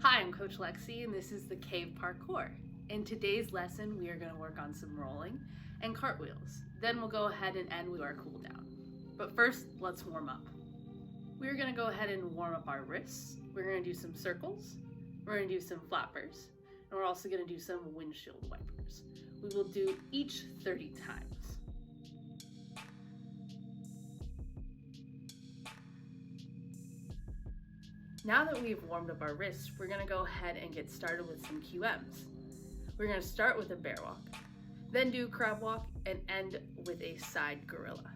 Hi, I'm Coach Lexi and this is the Cave Parkour. In today's lesson, we are going to work on some rolling and cartwheels. Then we'll go ahead and end with our cool down. But first, let's warm up. We're going to go ahead and warm up our wrists. We're going to do some circles. We're going to do some flappers. And we're also going to do some windshield wipers. We will do each 30 times. Now that we've warmed up our wrists, we're going to go ahead and get started with some QMs. We're going to start with a bear walk, then do crab walk, and end with a side gorilla.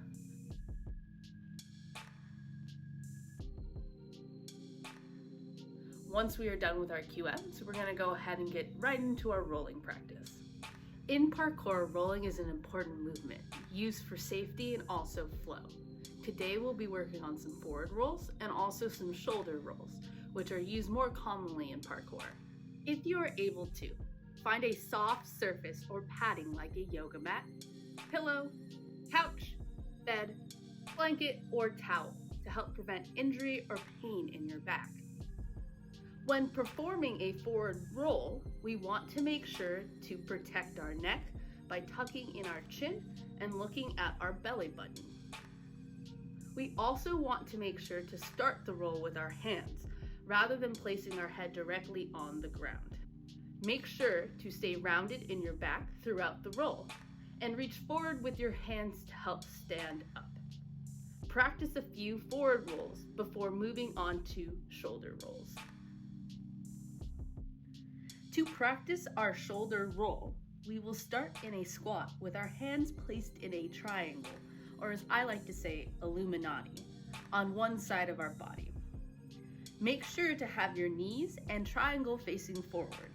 Once we are done with our QMs, we're going to go ahead and get right into our rolling practice. In parkour, rolling is an important movement, used for safety and also flow. Today we'll be working on some forward rolls and also some shoulder rolls, which are used more commonly in parkour. If you are able to, find a soft surface or padding like a yoga mat, pillow, couch, bed, blanket, or towel to help prevent injury or pain in your back. When performing a forward roll, we want to make sure to protect our neck by tucking in our chin and looking at our belly button. We also want to make sure to start the roll with our hands rather than placing our head directly on the ground. Make sure to stay rounded in your back throughout the roll and reach forward with your hands to help stand up. Practice a few forward rolls before moving on to shoulder rolls. To practice our shoulder roll, we will start in a squat with our hands placed in a triangle, or as I like to say, Illuminati, on one side of our body. Make sure to have your knees and triangle facing forward.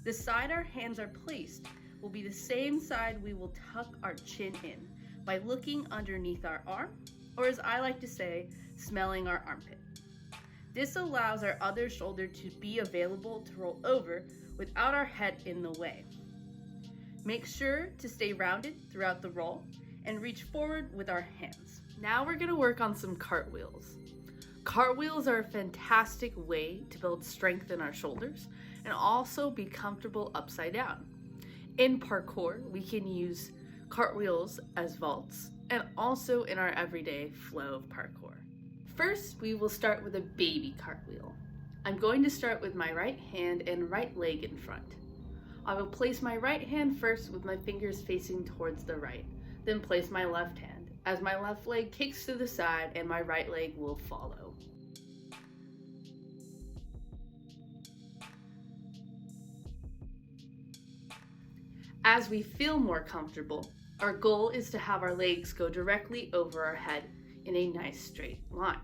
The side our hands are placed will be the same side we will tuck our chin in by looking underneath our arm, or as I like to say, smelling our armpit. This allows our other shoulder to be available to roll over without our head in the way. Make sure to stay rounded throughout the roll and reach forward with our hands. Now we're gonna work on some cartwheels. Cartwheels are a fantastic way to build strength in our shoulders and also be comfortable upside down. In parkour, we can use cartwheels as vaults and also in our everyday flow of parkour. First, we will start with a baby cartwheel. I'm going to start with my right hand and right leg in front. I will place my right hand first with my fingers facing towards the right, then place my left hand as my left leg kicks to the side and my right leg will follow. As we feel more comfortable, our goal is to have our legs go directly over our head in a nice straight line.